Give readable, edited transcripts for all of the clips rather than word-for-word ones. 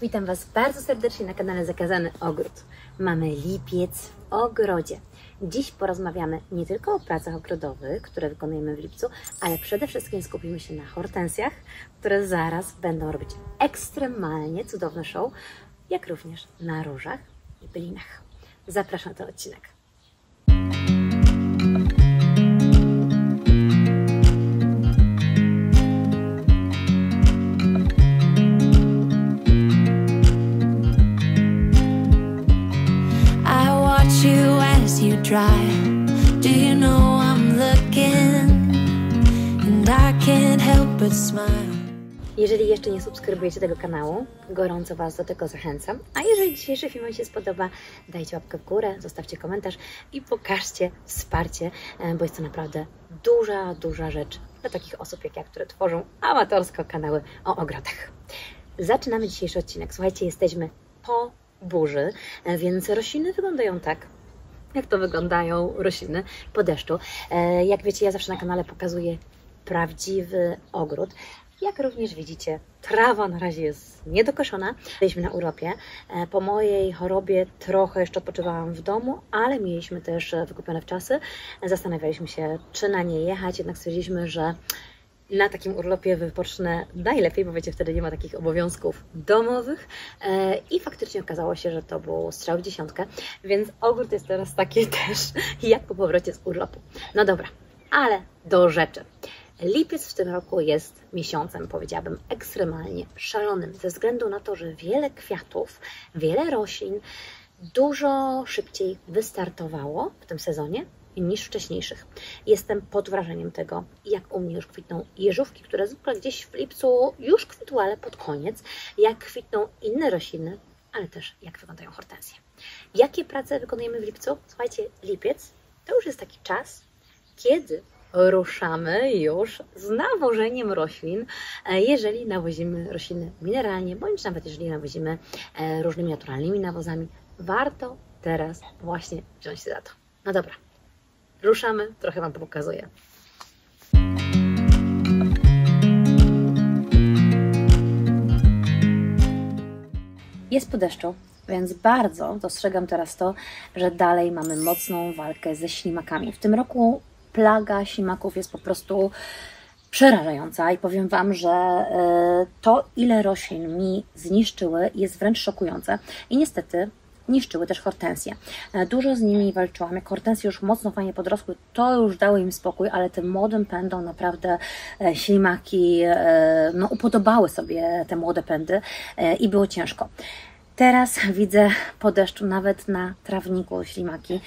Witam Was bardzo serdecznie na kanale Zakazany Ogród. Mamy lipiec w ogrodzie. Dziś porozmawiamy nie tylko o pracach ogrodowych, które wykonujemy w lipcu, ale przede wszystkim skupimy się na hortensjach, które zaraz będą robić ekstremalnie cudowny show, jak również na różach i bylinach. Zapraszam na ten odcinek. Do you know I'm looking and I can't help but smile. Jeżeli jeszcze nie subskrybujecie tego kanału, gorąco Was do tego zachęcam. A jeżeli dzisiejszy film Wam się spodoba, dajcie łapkę w górę, zostawcie komentarz i pokażcie wsparcie, bo jest to naprawdę duża rzecz dla takich osób jak ja, które tworzą amatorsko kanały o ogrodach. Zaczynamy dzisiejszy odcinek. Słuchajcie, jesteśmy po burzy, więc rośliny wyglądają tak, jak to wyglądają rośliny po deszczu. Jak wiecie, ja zawsze na kanale pokazuję prawdziwy ogród. Jak również widzicie, trawa na razie jest niedokoszona. Byliśmy na urlopie. Po mojej chorobie trochę jeszcze odpoczywałam w domu, ale mieliśmy też wykupione wczasy. Zastanawialiśmy się, czy na nie jechać, jednak stwierdziliśmy, że na takim urlopie wypocznę najlepiej, bo wiecie, wtedy nie ma takich obowiązków domowych i faktycznie okazało się, że to był strzał w dziesiątkę, więc ogród jest teraz taki też jak po powrocie z urlopu. No dobra, ale do rzeczy. Lipiec w tym roku jest miesiącem, powiedziałabym, ekstremalnie szalonym, ze względu na to, że wiele kwiatów, wiele roślin dużo szybciej wystartowało w tym sezonie niż wcześniejszych. Jestem pod wrażeniem tego, jak u mnie już kwitną jeżówki, które zwykle gdzieś w lipcu już kwitły, ale pod koniec, jak kwitną inne rośliny, ale też jak wyglądają hortensje. Jakie prace wykonujemy w lipcu? Słuchajcie, lipiec to już jest taki czas, kiedy ruszamy już z nawożeniem roślin, jeżeli nawozimy rośliny mineralnie, bądź nawet jeżeli nawozimy różnymi naturalnymi nawozami. Warto teraz właśnie wziąć się za to. No dobra. Ruszamy, trochę Wam pokazuję. Jest po deszczu, więc bardzo dostrzegam teraz to, że dalej mamy mocną walkę ze ślimakami. W tym roku plaga ślimaków jest po prostu przerażająca i powiem Wam, że to, ile roślin mi zniszczyły, jest wręcz szokujące i niestety niszczyły też hortensje. Dużo z nimi walczyłam. Jak hortensje już mocno fajnie podrosły, to już dały im spokój, ale tym młodym pędom naprawdę ślimaki upodobały sobie te młode pędy i było ciężko. Teraz widzę po deszczu nawet na trawniku ślimaki.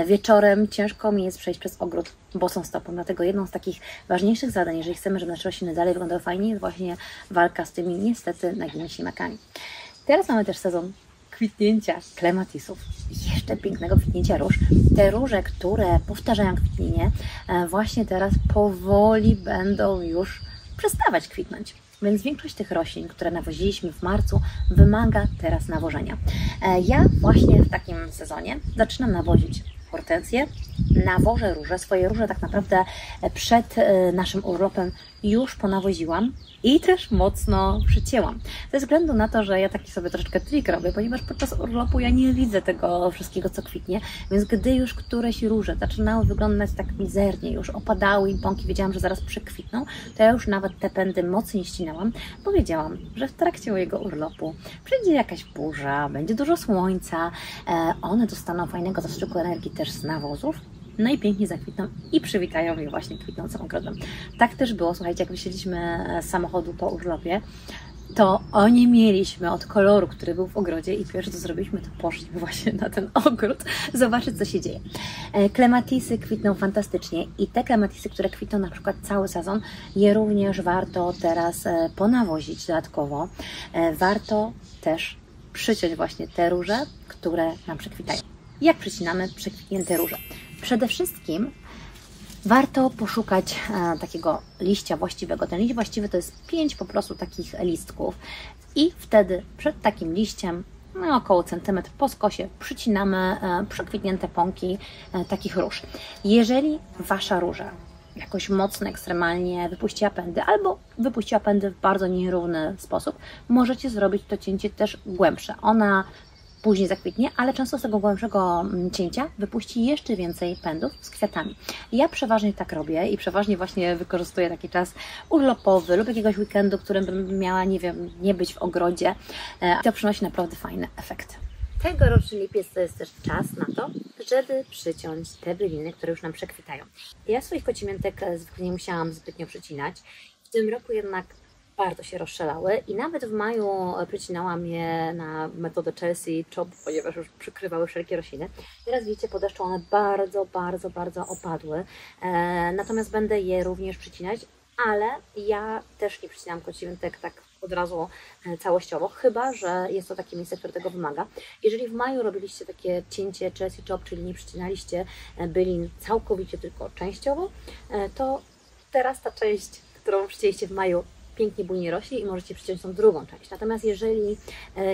Wieczorem ciężko mi jest przejść przez ogród bosą stopą, dlatego jedną z takich ważniejszych zadań, jeżeli chcemy, żeby nasze rośliny dalej wyglądały fajnie, jest właśnie walka z tymi niestety nagimi ślimakami. Teraz mamy też sezon kwitnięcia klematisów, jeszcze pięknego kwitnięcia róż. Te róże, które powtarzają kwitnienie, właśnie teraz powoli będą już przestawać kwitnąć. Więc większość tych roślin, które nawoziliśmy w marcu, wymaga teraz nawożenia. Ja właśnie w takim sezonie zaczynam nawozić hortensje, nawożę róże. Swoje róże tak naprawdę przed naszym urlopem już ponawoziłam i też mocno przycięłam. Ze względu na to, że ja taki sobie troszeczkę trik robię, ponieważ podczas urlopu ja nie widzę tego wszystkiego, co kwitnie, więc gdy już któreś róże zaczynały wyglądać tak mizernie, już opadały im pąki, wiedziałam, że zaraz przekwitną, to ja już nawet te pędy mocniej ścinałam, bo wiedziałam, że w trakcie mojego urlopu przyjdzie jakaś burza, będzie dużo słońca, one dostaną fajnego zastrzyku energii też z nawozów, no i pięknie zakwitną i przywitają je właśnie kwitnącym ogrodem. Tak też było, słuchajcie, jak wysiedliśmy z samochodu po urlopie, to oni mieliśmy od koloru, który był w ogrodzie i pierwsze co zrobiliśmy, to poszliśmy właśnie na ten ogród zobaczyć, co się dzieje. Klematisy kwitną fantastycznie i te klematisy, które kwitną na przykład cały sezon, je również warto teraz ponawozić dodatkowo. Warto też przyciąć właśnie te róże, które nam przekwitają. Jak przycinamy przekwitnięte róże? Przede wszystkim warto poszukać takiego liścia właściwego. Ten liść właściwy to jest 5 po prostu takich listków i wtedy przed takim liściem około centymetr po skosie przycinamy przekwitnięte pąki takich róż. Jeżeli Wasza róża jakoś mocno, ekstremalnie wypuściła pędy albo wypuściła pędy w bardzo nierówny sposób, możecie zrobić to cięcie też głębsze. Ona później zakwitnie, ale często z tego głębszego cięcia wypuści jeszcze więcej pędów z kwiatami. Ja przeważnie tak robię i przeważnie właśnie wykorzystuję taki czas urlopowy lub jakiegoś weekendu, którym bym miała, nie wiem, nie być w ogrodzie. To przynosi naprawdę fajny efekt. Tegoroczny lipiec to jest też czas na to, żeby przyciąć te byliny, które już nam przekwitają. Ja swoich kocimiętek zwykle nie musiałam zbytnio przycinać. W tym roku jednak bardzo się rozszalały i nawet w maju przycinałam je na metodę Chelsea Chop, ponieważ już przykrywały wszelkie rośliny. Teraz widzicie, po deszczu one bardzo opadły. Natomiast będę je również przycinać, ale ja też nie przycinam kocimiętek tak od razu całościowo, chyba że jest to takie miejsce, które tego wymaga. Jeżeli w maju robiliście takie cięcie Chelsea Chop, czyli nie przycinaliście bylin całkowicie, tylko częściowo, to teraz ta część, którą przycięliście w maju, pięknie bujnie rośli i możecie przyciąć tą drugą część. Natomiast jeżeli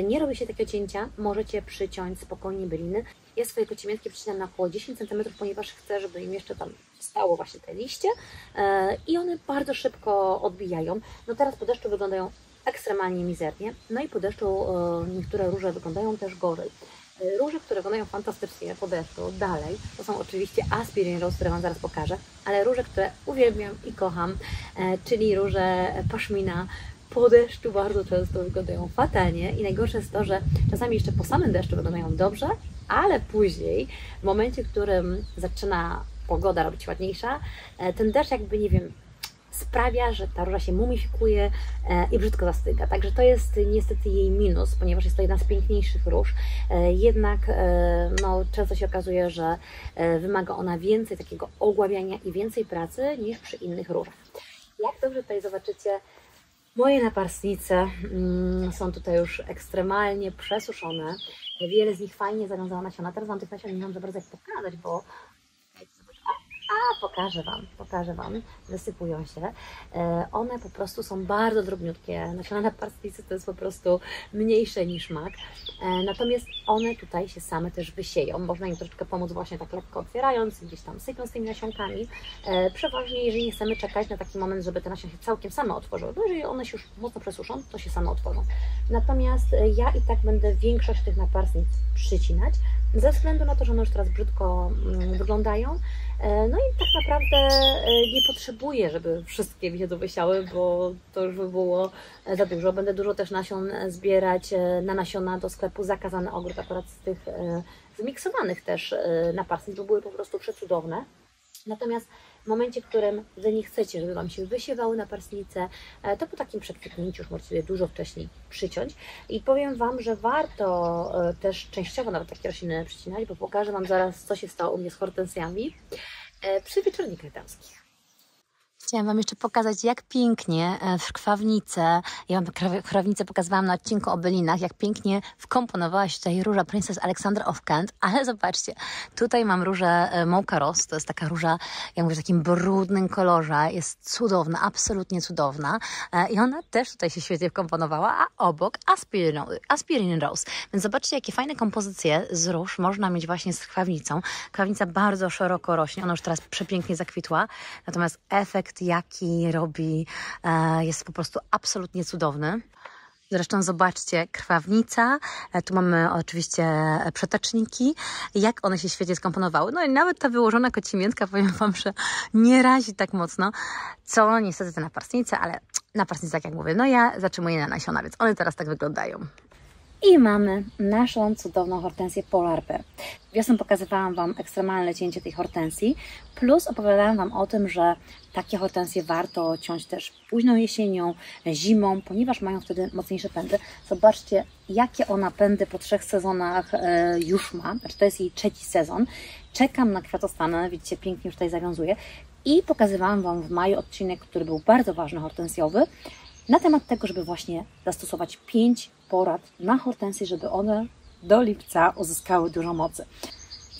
nie robi się takiego cięcia, możecie przyciąć spokojnie byliny. Ja swoje kocimiętki przycinam na około 10 cm, ponieważ chcę, żeby im jeszcze tam stało właśnie te liście i one bardzo szybko odbijają. No teraz po deszczu wyglądają ekstremalnie mizernie, no i po deszczu niektóre róże wyglądają też gorzej. Róże, które wyglądają fantastycznie po deszczu dalej, to są oczywiście Aspirin Rose, które Wam zaraz pokażę, ale róże, które uwielbiam i kocham, czyli róże paszmina, po deszczu bardzo często wyglądają fatalnie i najgorsze jest to, że czasami jeszcze po samym deszczu wyglądają dobrze, ale później, w momencie, w którym zaczyna pogoda robić ładniejsza, ten deszcz jakby, nie wiem, sprawia, że ta róża się mumifikuje i brzydko zastyga. Także to jest niestety jej minus, ponieważ jest to jedna z piękniejszych róż. Jednak no, często się okazuje, że wymaga ona więcej takiego ogławiania i więcej pracy niż przy innych różach. Jak dobrze tutaj zobaczycie, moje naparstnice są tutaj już ekstremalnie przesuszone. Wiele z nich fajnie zawiązało nasiona. Teraz Wam tych nasion nie mam za bardzo jak pokazać, bo pokażę Wam, wysypują się. One po prostu są bardzo drobniutkie. Nasiona naparstnicy to jest po prostu mniejsze niż mak. Natomiast one tutaj się same też wysieją. Można im troszeczkę pomóc właśnie tak lekko otwierając, gdzieś tam sypiąc tymi nasionkami. Przeważnie, jeżeli nie chcemy czekać na taki moment, żeby te nasionki się całkiem same otworzyły, bo jeżeli one się już mocno przesuszą, to się same otworzą. Natomiast ja i tak będę większość tych naparstnic przycinać, ze względu na to, że one już teraz brzydko wyglądają. No i tak naprawdę nie potrzebuję, żeby wszystkie mi się wysiały, bo to już by było za dużo. Będę dużo też nasion zbierać na nasiona do sklepu Zakazany Ogród, akurat z tych zmiksowanych też naparstnic, bo były po prostu przecudowne. Natomiast w momencie, w którym Wy nie chcecie, żeby Wam się wysiewały naparstnice, to po takim przekwitnięciu już możecie je dużo wcześniej przyciąć. I powiem Wam, że warto też częściowo nawet takie rośliny przycinać, bo pokażę Wam zaraz, co się stało u mnie z hortensjami przy wieczornikach damskich. Chciałam Wam jeszcze pokazać, jak pięknie w krwawnicę, ja Wam krwawnicę pokazywałam na odcinku o bylinach, jak pięknie wkomponowała się tutaj róża Princess Alexandra of Kent, ale zobaczcie, tutaj mam różę Mocha Rose, to jest taka róża, jak mówię, w takim brudnym kolorze, jest cudowna, absolutnie cudowna i ona też tutaj się świetnie wkomponowała, a obok Aspirin Rose, więc zobaczcie, jakie fajne kompozycje z róż można mieć właśnie z krwawnicą. Krwawnica bardzo szeroko rośnie, ona już teraz przepięknie zakwitła, natomiast efekt jaki robi, jest po prostu absolutnie cudowny. Zresztą zobaczcie, krwawnica, tu mamy oczywiście przeteczniki, jak one się świetnie skomponowały. No i nawet ta wyłożona kocimiętka, powiem Wam, że nie razi tak mocno, co niestety te naparstnice, ale naparstnice, tak jak mówię, no ja zatrzymuję na nasiona, więc one teraz tak wyglądają. I mamy naszą cudowną hortensję Polar Bear. Wiosną pokazywałam Wam ekstremalne cięcie tej hortensji, plus opowiadałam Wam o tym, że takie hortensje warto ciąć też późną jesienią, zimą, ponieważ mają wtedy mocniejsze pędy. Zobaczcie, jakie ona pędy po 3 sezonach już ma. Znaczy, to jest jej 3. sezon. Czekam na kwiatostany, widzicie, pięknie już tutaj zawiązuje. I pokazywałam Wam w maju odcinek, który był bardzo ważny, hortensjowy, na temat tego, żeby właśnie zastosować 5 porad na hortensje, żeby one do lipca uzyskały dużo mocy.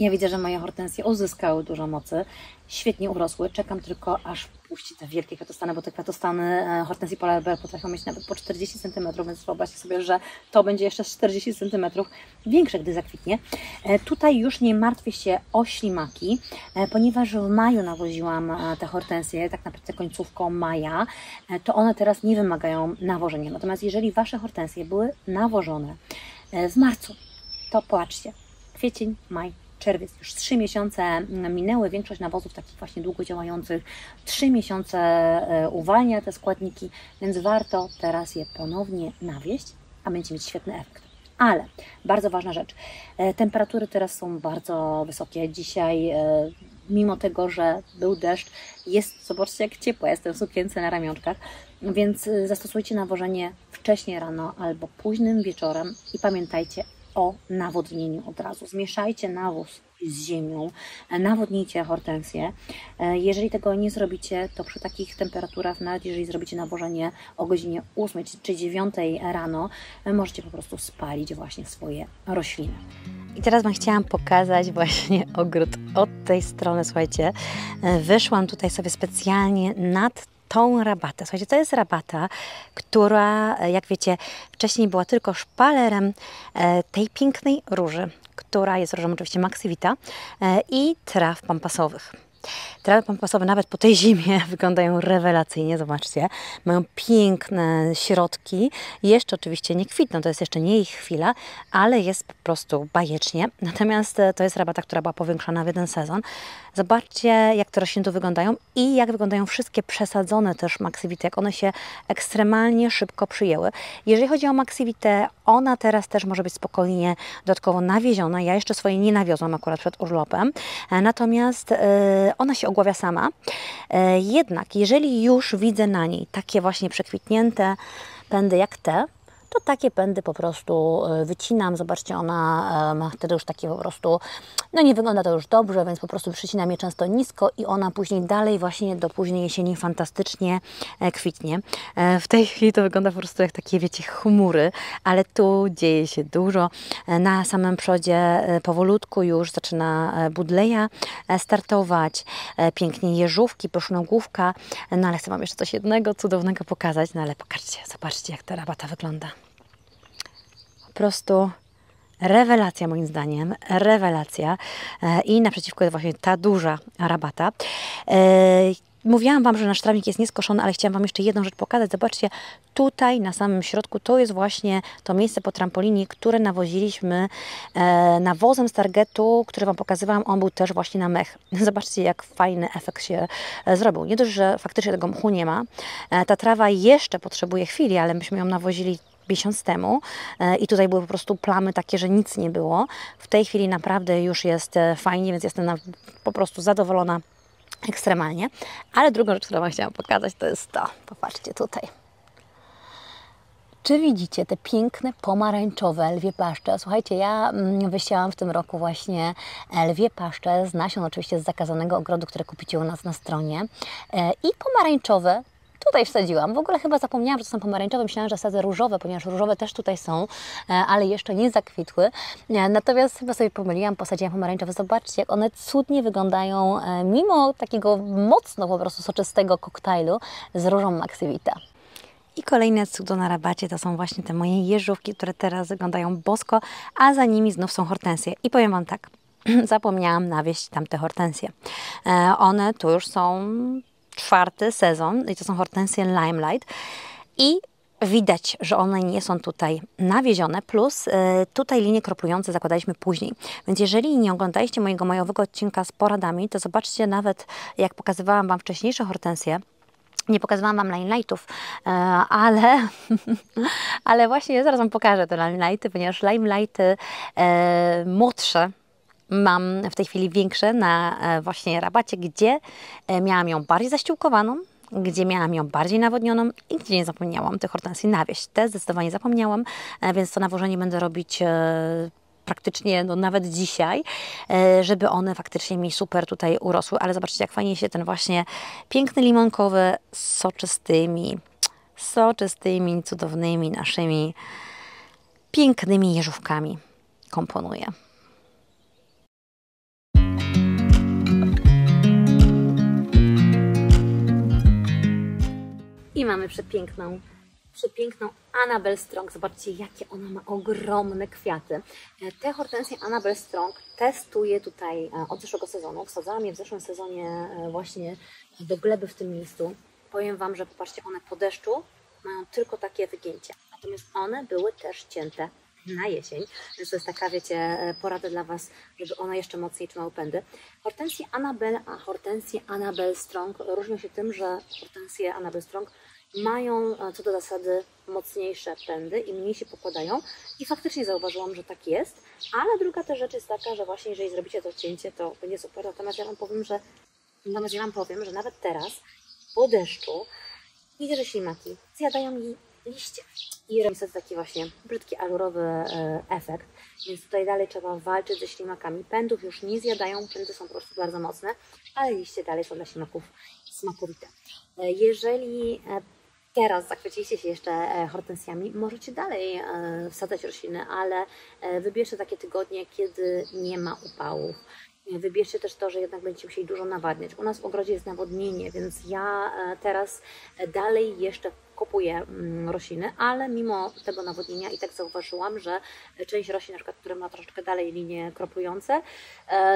Ja widzę, że moje hortensje uzyskały dużo mocy, świetnie urosły. Czekam tylko, aż puści te wielkie kwiatostany, bo te kwiatostany hortensji Polar Bear potrafią mieć nawet po 40 cm, więc wyobraźcie sobie, że to będzie jeszcze 40 cm większe, gdy zakwitnie. Tutaj już nie martwię się o ślimaki, ponieważ w maju nawoziłam te hortensje, tak naprawdę końcówką maja, to one teraz nie wymagają nawożenia. Natomiast jeżeli Wasze hortensje były nawożone w marcu, to patrzcie, kwiecień, maj, czerwiec, już 3 miesiące minęły, większość nawozów takich właśnie długodziałających 3 miesiące uwalnia te składniki, więc warto teraz je ponownie nawieść, a będzie mieć świetny efekt. Ale bardzo ważna rzecz, temperatury teraz są bardzo wysokie. Dzisiaj, mimo tego, że był deszcz, jest, zobaczcie jak ciepło, jestem w sukience na ramionczkach, więc zastosujcie nawożenie wcześnie rano albo późnym wieczorem i pamiętajcie o nawodnieniu od razu. Zmieszajcie nawóz z ziemią, nawodnijcie hortensję. Jeżeli tego nie zrobicie, to przy takich temperaturach, nawet jeżeli zrobicie nawożenie o godzinie 8 czy 9 rano, możecie po prostu spalić właśnie swoje rośliny. I teraz Wam chciałam pokazać właśnie ogród od tej strony. Słuchajcie, wyszłam tutaj sobie specjalnie nad tą rabatę. Słuchajcie, to jest rabata, która, jak wiecie, wcześniej była tylko szpalerem tej pięknej róży, która jest różą oczywiście Maxi Vita i traw pampasowych. Trawy pampasowe nawet po tej zimie wyglądają rewelacyjnie, zobaczcie. Mają piękne środki. Jeszcze oczywiście nie kwitną, to jest jeszcze nie ich chwila, ale jest po prostu bajecznie. Natomiast to jest rabata, która była powiększona w jeden sezon. Zobaczcie, jak te rośliny tu wyglądają i jak wyglądają wszystkie przesadzone też Maxi Vity, jak one się ekstremalnie szybko przyjęły. Jeżeli chodzi o Maxi Vitę, ona teraz też może być spokojnie dodatkowo nawieziona. Ja jeszcze swojej nie nawiozłam akurat przed urlopem, natomiast ona się ogławia sama. Jednak jeżeli już widzę na niej takie właśnie przekwitnięte pędy jak te, to takie pędy po prostu wycinam. Zobaczcie, ona ma wtedy już takie po prostu, no nie wygląda to już dobrze, więc po prostu przycinam je często nisko i ona później dalej właśnie do późnej jesieni fantastycznie kwitnie. W tej chwili to wygląda po prostu jak takie, wiecie, chmury, ale tu dzieje się dużo. Na samym przodzie powolutku już zaczyna budleja startować, pięknie jeżówki, proszonogłówka, no ale chcę Wam jeszcze coś jednego cudownego pokazać, no ale pokażcie, zobaczcie jak ta rabata wygląda. Po prostu rewelacja moim zdaniem, rewelacja i naprzeciwko jest właśnie ta duża rabata. Mówiłam Wam, że nasz trawnik jest nieskoszony, ale chciałam Wam jeszcze jedną rzecz pokazać. Zobaczcie, tutaj na samym środku to jest właśnie to miejsce po trampolinie, które nawoziliśmy nawozem z Targetu, który Wam pokazywałam. On był też właśnie na mech. Zobaczcie, jak fajny efekt się zrobił. Nie dość, że faktycznie tego mchu nie ma. Ta trawa jeszcze potrzebuje chwili, ale myśmy ją nawozili miesiąc temu i tutaj były po prostu plamy takie, że nic nie było. W tej chwili naprawdę już jest fajnie, więc jestem po prostu zadowolona ekstremalnie. Ale drugą rzecz, którą Wam chciałam pokazać, to jest to. Popatrzcie tutaj. Czy widzicie te piękne pomarańczowe lwie paszcze? Słuchajcie, ja wysiałam w tym roku właśnie lwie paszcze z nasion, oczywiście z zakazanego ogrodu, które kupicie u nas na stronie. I pomarańczowe tutaj wsadziłam. W ogóle chyba zapomniałam, że to są pomarańczowe. Myślałam, że sadzę różowe, ponieważ różowe też tutaj są, ale jeszcze nie zakwitły. Natomiast chyba sobie pomyliłam, posadziłam pomarańczowe. Zobaczcie, jak one cudnie wyglądają, mimo takiego mocno po prostu soczystego koktajlu z różą Maxi Vita. I kolejne cudo na rabacie to są właśnie te moje jeżówki, które teraz wyglądają bosko, a za nimi znów są hortensje. I powiem Wam tak, zapomniałam nawieść tamte hortensje. One tu już są 4. sezon i to są hortensje Limelight i widać, że one nie są tutaj nawiezione, plus tutaj linie kroplujące zakładaliśmy później. Więc jeżeli nie oglądaliście mojego majowego odcinka z poradami, to zobaczcie nawet, jak pokazywałam Wam wcześniejsze hortensje. Nie pokazywałam Wam Limelightów, ale właśnie zaraz Wam pokażę te Limelighty, ponieważ Limelighty młodsze mam w tej chwili większe na właśnie rabacie, gdzie miałam ją bardziej zaściółkowaną, gdzie miałam ją bardziej nawodnioną i gdzie nie zapomniałam tych hortensji nawieść. Te zdecydowanie zapomniałam, więc to nawożenie będę robić praktycznie nawet dzisiaj, żeby one faktycznie mi super tutaj urosły. Ale zobaczcie, jak fajnie się ten właśnie piękny limonkowy z soczystymi, cudownymi naszymi pięknymi jeżówkami komponuje. mamy przepiękną Annabel Strong. Zobaczcie, jakie ona ma ogromne kwiaty. Te hortensje Annabel Strong testuję tutaj od zeszłego sezonu. Wsadzałam je w zeszłym sezonie właśnie do gleby w tym miejscu. Powiem Wam, że popatrzcie, one po deszczu mają tylko takie wygięcie. Natomiast one były też cięte na jesień, więc to jest taka, wiecie, porada dla Was, żeby one jeszcze mocniej trzymały pędy. Hortensje Annabel a hortensje Annabel Strong różnią się tym, że hortensje Annabel Strong mają co do zasady mocniejsze pędy i mniej się pokładają i faktycznie zauważyłam, że tak jest, ale druga też rzecz jest taka, że właśnie jeżeli zrobicie to cięcie, to będzie super. Natomiast ja Wam powiem, że nawet teraz po deszczu widzę, że ślimaki zjadają jej liście i robi sobie taki właśnie brzydki alurowy efekt, więc tutaj dalej trzeba walczyć ze ślimakami. Pędów już nie zjadają, pędy są po prostu bardzo mocne, ale liście dalej są dla ślimaków smakowite. Jeżeli teraz zachwyciliście się jeszcze hortensjami, możecie dalej wsadzać rośliny, ale wybierzcie takie tygodnie, kiedy nie ma upałów. Wybierzcie też to, że jednak będziecie musieli dużo nawadniać. U nas w ogrodzie jest nawodnienie, więc ja teraz dalej jeszcze kupuję rośliny, ale mimo tego nawodnienia i tak zauważyłam, że część roślin, na przykład, które ma troszeczkę dalej linie kroplujące,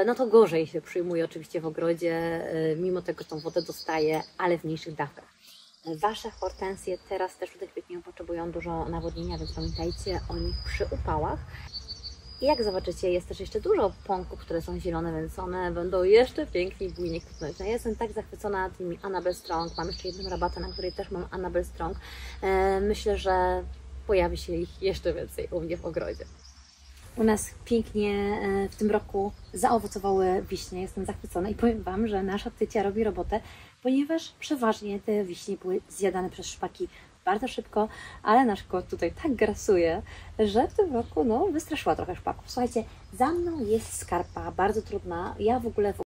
no to gorzej się przyjmuje oczywiście w ogrodzie, mimo tego tą wodę dostaje, ale w mniejszych dawkach. Wasze hortensje teraz też tutaj kwietnią potrzebują dużo nawodnienia, więc pamiętajcie o nich przy upałach. I jak zobaczycie, jest też jeszcze dużo pąków, które są zielone, więc one będą jeszcze piękniej bujnie kwitnąć. No, ja jestem tak zachwycona tymi Annabel Strong. Mam jeszcze jedną rabatę, na której też mam Annabel Strong. Myślę, że pojawi się ich jeszcze więcej u mnie w ogrodzie. U nas pięknie w tym roku zaowocowały wiśnie. Jestem zachwycona i powiem Wam, że nasza tycia robi robotę, ponieważ przeważnie te wiśnie były zjadane przez szpaki bardzo szybko, ale nasz kot tutaj tak grasuje, że w tym roku wystraszyła trochę szpaków. Słuchajcie, za mną jest skarpa, bardzo trudna. Ja w ogóle